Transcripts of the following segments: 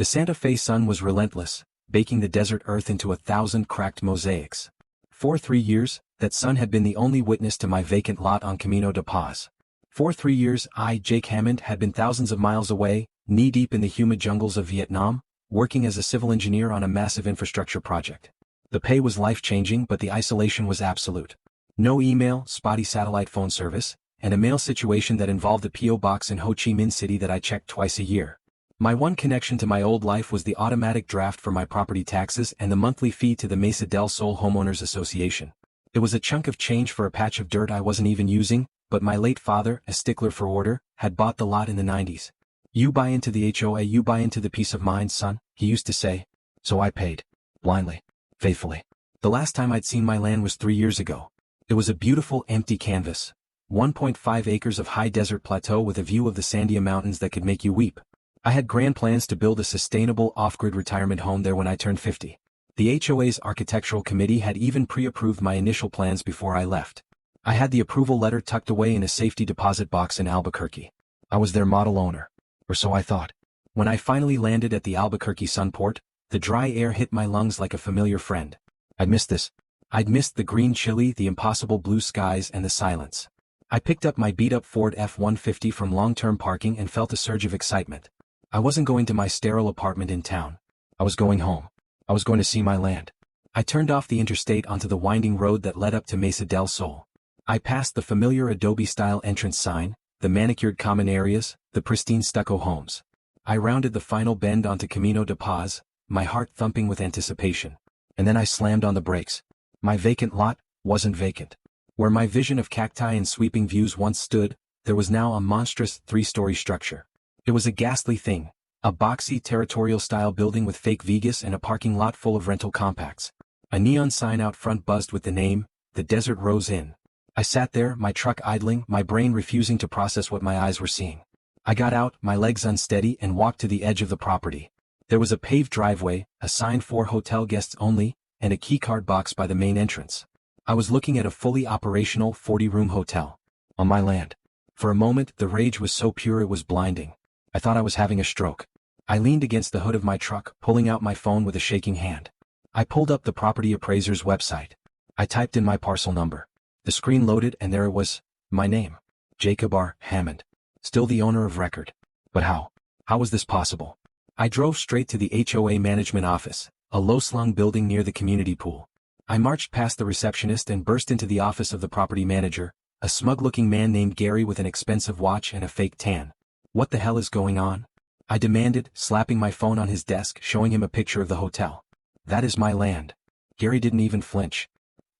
The Santa Fe sun was relentless, baking the desert earth into 1,000 cracked mosaics. For 3 years, that sun had been the only witness to my vacant lot on Camino de Paz. For 3 years I, Jake Hammond, had been thousands of miles away, knee-deep in the humid jungles of Vietnam, working as a civil engineer on a massive infrastructure project. The pay was life-changing, but the isolation was absolute. No email, spotty satellite phone service, and a mail situation that involved a P.O. box in Ho Chi Minh City that I checked twice a year. My one connection to my old life was the automatic draft for my property taxes and the monthly fee to the Mesa del Sol Homeowners Association. It was a chunk of change for a patch of dirt I wasn't even using, but my late father, a stickler for order, had bought the lot in the 90s. "You buy into the HOA, you buy into the peace of mind, son," he used to say. So I paid. Blindly. Faithfully. The last time I'd seen my land was 3 years ago. It was a beautiful empty canvas. 1.5 acres of high desert plateau with a view of the Sandia Mountains that could make you weep. I had grand plans to build a sustainable off-grid retirement home there when I turned 50. The HOA's architectural committee had even pre-approved my initial plans before I left. I had the approval letter tucked away in a safety deposit box in Albuquerque. I was their model owner. Or so I thought. When I finally landed at the Albuquerque Sunport, the dry air hit my lungs like a familiar friend. I'd missed this. I'd missed the green chili, the impossible blue skies, and the silence. I picked up my beat-up Ford F-150 from long-term parking and felt a surge of excitement. I wasn't going to my sterile apartment in town. I was going home. I was going to see my land. I turned off the interstate onto the winding road that led up to Mesa del Sol. I passed the familiar Adobe-style entrance sign, the manicured common areas, the pristine stucco homes. I rounded the final bend onto Camino de Paz, my heart thumping with anticipation. And then I slammed on the brakes. My vacant lot wasn't vacant. Where my vision of cacti and sweeping views once stood, there was now a monstrous 3-story structure. It was a ghastly thing, a boxy territorial-style building with fake Vegas and a parking lot full of rental compacts. A neon sign out front buzzed with the name, The Desert Rose Inn. I sat there, my truck idling, my brain refusing to process what my eyes were seeing. I got out, my legs unsteady, and walked to the edge of the property. There was a paved driveway, a sign for hotel guests only, and a keycard box by the main entrance. I was looking at a fully operational 40-room hotel. On my land. For a moment, the rage was so pure it was blinding. I thought I was having a stroke. I leaned against the hood of my truck, pulling out my phone with a shaking hand. I pulled up the property appraiser's website. I typed in my parcel number. The screen loaded and there it was, my name. Jacob R. Hammond. Still the owner of record. But how? How was this possible? I drove straight to the HOA management office, a low-slung building near the community pool. I marched past the receptionist and burst into the office of the property manager, a smug-looking man named Gary with an expensive watch and a fake tan. "What the hell is going on?" I demanded, slapping my phone on his desk, showing him a picture of the hotel. "That is my land." Gary didn't even flinch.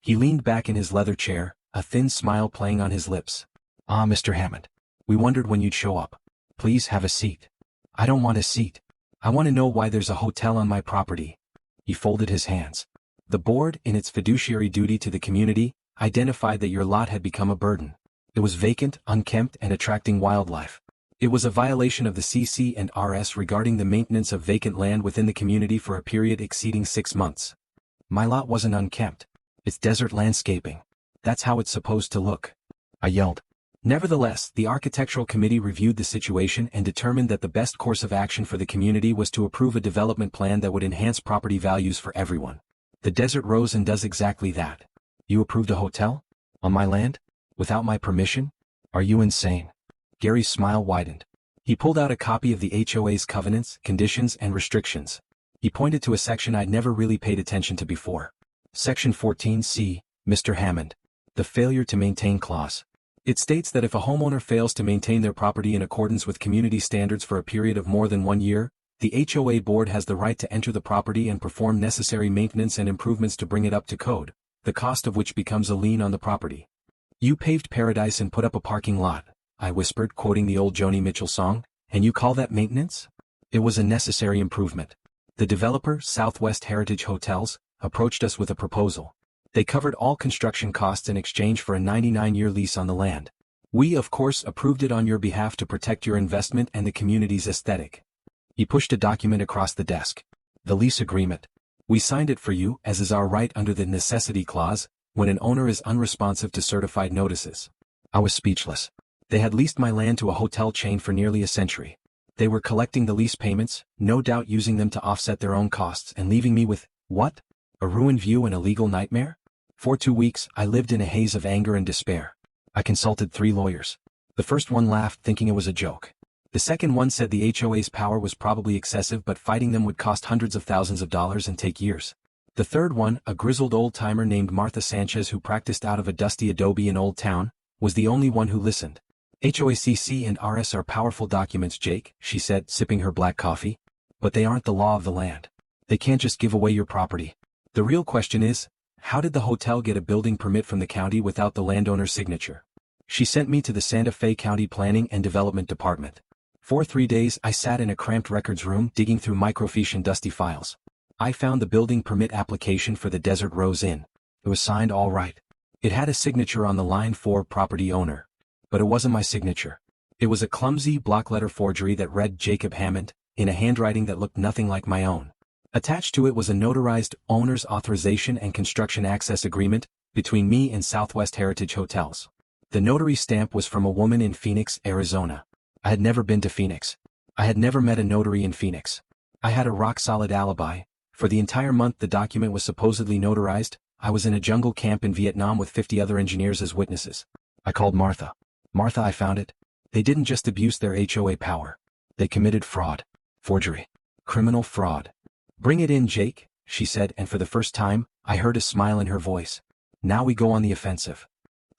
He leaned back in his leather chair, a thin smile playing on his lips. "Ah, Mr. Hammond. We wondered when you'd show up. Please have a seat." "I don't want a seat. I want to know why there's a hotel on my property." He folded his hands. "The board, in its fiduciary duty to the community, identified that your lot had become a burden. It was vacant, unkempt, and attracting wildlife. It was a violation of the CC&Rs regarding the maintenance of vacant land within the community for a period exceeding 6 months. My lot wasn't unkempt. It's desert landscaping. That's how it's supposed to look." I yelled. Nevertheless, the architectural committee reviewed the situation and determined that the best course of action for the community was to approve a development plan that would enhance property values for everyone. The Desert Rose Inn does exactly that. "You approved a hotel? On my land? Without my permission? Are you insane?" Gary's smile widened. He pulled out a copy of the HOA's covenants, conditions, and restrictions. He pointed to a section I'd never really paid attention to before. Section 14C, Mr. Hammond. The Failure to Maintain Clause. It states that if a homeowner fails to maintain their property in accordance with community standards for a period of more than 1 year, the HOA board has the right to enter the property and perform necessary maintenance and improvements to bring it up to code, the cost of which becomes a lien on the property. "You paved paradise and put up a parking lot," I whispered, quoting the old Joni Mitchell song, "and you call that maintenance?" It was a necessary improvement. The developer, Southwest Heritage Hotels, approached us with a proposal. They covered all construction costs in exchange for a 99-year lease on the land. We, of course, approved it on your behalf to protect your investment and the community's aesthetic. He pushed a document across the desk. "The lease agreement. We signed it for you, as is our right under the necessity clause, when an owner is unresponsive to certified notices." I was speechless. They had leased my land to a hotel chain for nearly a century. They were collecting the lease payments, no doubt using them to offset their own costs and leaving me with, what? A ruined view and a legal nightmare? For 2 weeks, I lived in a haze of anger and despair. I consulted 3 lawyers. The first one laughed, thinking it was a joke. The second one said the HOA's power was probably excessive, but fighting them would cost hundreds of thousands of dollars and take years. The third one, a grizzled old-timer named Martha Sanchez who practiced out of a dusty adobe in Old Town, was the only one who listened. HOA CC&Rs are powerful documents, Jake, she said, sipping her black coffee. But they aren't the law of the land. They can't just give away your property. The real question is, how did the hotel get a building permit from the county without the landowner's signature? She sent me to the Santa Fe County Planning and Development Department. For 3 days I sat in a cramped records room digging through microfiche and dusty files. I found the building permit application for the Desert Rose Inn. It was signed all right. It had a signature on the line for property owner. But it wasn't my signature. It was a clumsy block-letter forgery that read Jacob Hammond, in a handwriting that looked nothing like my own. Attached to it was a notarized owner's authorization and construction access agreement between me and Southwest Heritage Hotels. The notary stamp was from a woman in Phoenix, Arizona. I had never been to Phoenix. I had never met a notary in Phoenix. I had a rock-solid alibi. For the entire month the document was supposedly notarized, I was in a jungle camp in Vietnam with 50 other engineers as witnesses. I called Martha. Martha, I found it. They didn't just abuse their HOA power. They committed fraud. Forgery. Criminal fraud. Bring it in, Jake, she said, and for the first time, I heard a smile in her voice. Now we go on the offensive.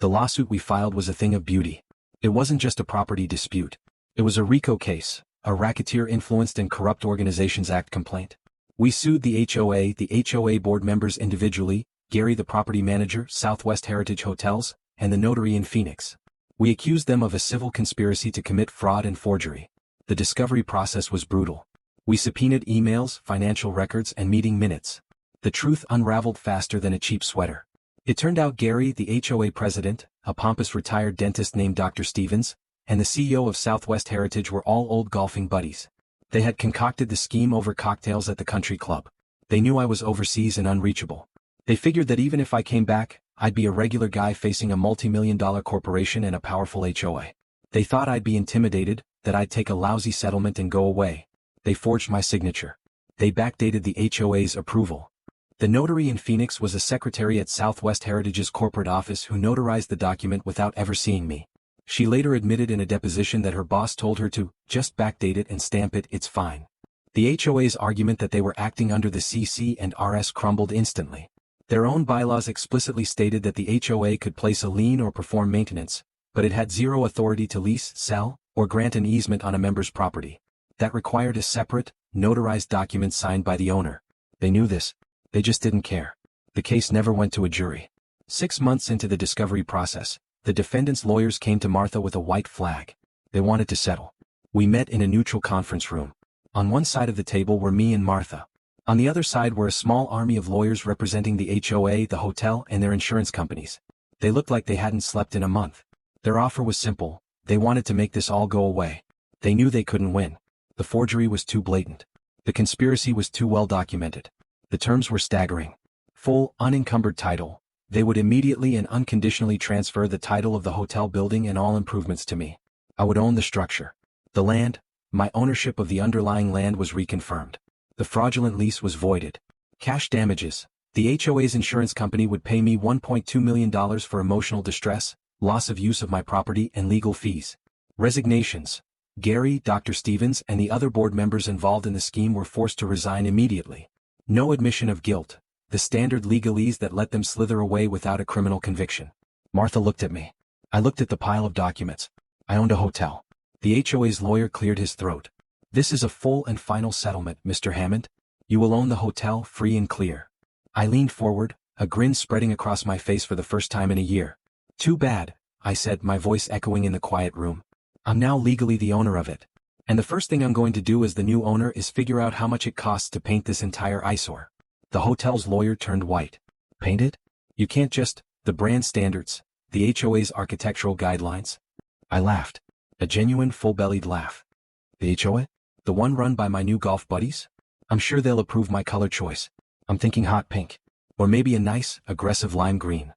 The lawsuit we filed was a thing of beauty. It wasn't just a property dispute. It was a RICO case, a Racketeer Influenced and Corrupt Organizations Act complaint. We sued the HOA board members individually, Gary the property manager, Southwest Heritage Hotels, and the notary in Phoenix. We accused them of a civil conspiracy to commit fraud and forgery. The discovery process was brutal. We subpoenaed emails, financial records, and meeting minutes. The truth unraveled faster than a cheap sweater. It turned out Gary, the HOA president, a pompous retired dentist named Dr. Stevens, and the CEO of Southwest Heritage were all old golfing buddies. They had concocted the scheme over cocktails at the country club. They knew I was overseas and unreachable. They figured that even if I came back, I'd be a regular guy facing a multi-million-dollar corporation and a powerful HOA. They thought I'd be intimidated, that I'd take a lousy settlement and go away. They forged my signature. They backdated the HOA's approval. The notary in Phoenix was a secretary at Southwest Heritage's corporate office who notarized the document without ever seeing me. She later admitted in a deposition that her boss told her to just backdate it and stamp it, it's fine. The HOA's argument that they were acting under the CC&Rs crumbled instantly. Their own bylaws explicitly stated that the HOA could place a lien or perform maintenance, but it had zero authority to lease, sell, or grant an easement on a member's property. That required a separate, notarized document signed by the owner. They knew this. They just didn't care. The case never went to a jury. 6 months into the discovery process, the defendant's lawyers came to Martha with a white flag. They wanted to settle. We met in a neutral conference room. On one side of the table were me and Martha. On the other side were a small army of lawyers representing the HOA, the hotel, and their insurance companies. They looked like they hadn't slept in a month. Their offer was simple. They wanted to make this all go away. They knew they couldn't win. The forgery was too blatant. The conspiracy was too well documented. The terms were staggering. Full, unencumbered title. They would immediately and unconditionally transfer the title of the hotel building and all improvements to me. I would own the structure. The land, my ownership of the underlying land was reconfirmed. The fraudulent lease was voided. Cash damages. The HOA's insurance company would pay me $1.2 million for emotional distress, loss of use of my property, and legal fees. Resignations. Gary, Dr. Stevens, and the other board members involved in the scheme were forced to resign immediately. No admission of guilt. The standard legalese that let them slither away without a criminal conviction. Martha looked at me. I looked at the pile of documents. I owned a hotel. The HOA's lawyer cleared his throat. This is a full and final settlement, Mr. Hammond. You will own the hotel free and clear. I leaned forward, a grin spreading across my face for the first time in a year. Too bad, I said, my voice echoing in the quiet room. I'm now legally the owner of it. And the first thing I'm going to do as the new owner is figure out how much it costs to paint this entire eyesore. The hotel's lawyer turned white. Paint it? You can't just, the brand standards, the HOA's architectural guidelines. I laughed. A genuine full-bellied laugh. The HOA? The one run by my new golf buddies? I'm sure they'll approve my color choice. I'm thinking hot pink. Or maybe a nice, aggressive lime green.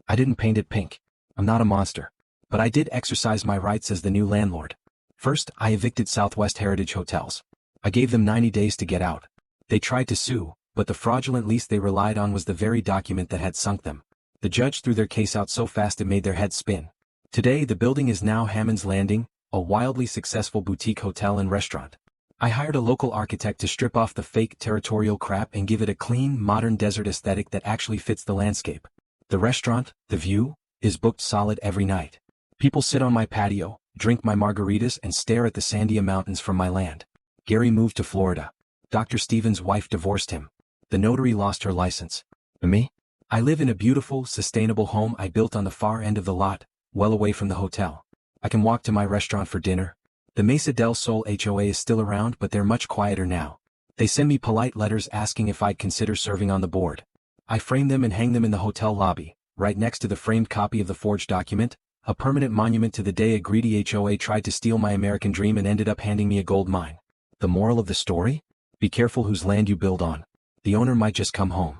I didn't paint it pink. I'm not a monster. But I did exercise my rights as the new landlord. First, I evicted Southwest Heritage Hotels. I gave them 90 days to get out. They tried to sue, but the fraudulent lease they relied on was the very document that had sunk them. The judge threw their case out so fast it made their heads spin. Today the building is now Hammond's Landing, a wildly successful boutique hotel and restaurant. I hired a local architect to strip off the fake territorial crap and give it a clean, modern desert aesthetic that actually fits the landscape. The restaurant, The View, is booked solid every night. People sit on my patio, drink my margaritas and stare at the Sandia Mountains from my land. Gary moved to Florida. Dr. Stevens' wife divorced him. The notary lost her license. Me? I live in a beautiful, sustainable home I built on the far end of the lot, well away from the hotel. I can walk to my restaurant for dinner. The Mesa del Sol HOA is still around, but they're much quieter now. They send me polite letters asking if I'd consider serving on the board. I frame them and hang them in the hotel lobby, right next to the framed copy of the forged document, a permanent monument to the day a greedy HOA tried to steal my American dream and ended up handing me a gold mine. The moral of the story? Be careful whose land you build on. The owner might just come home.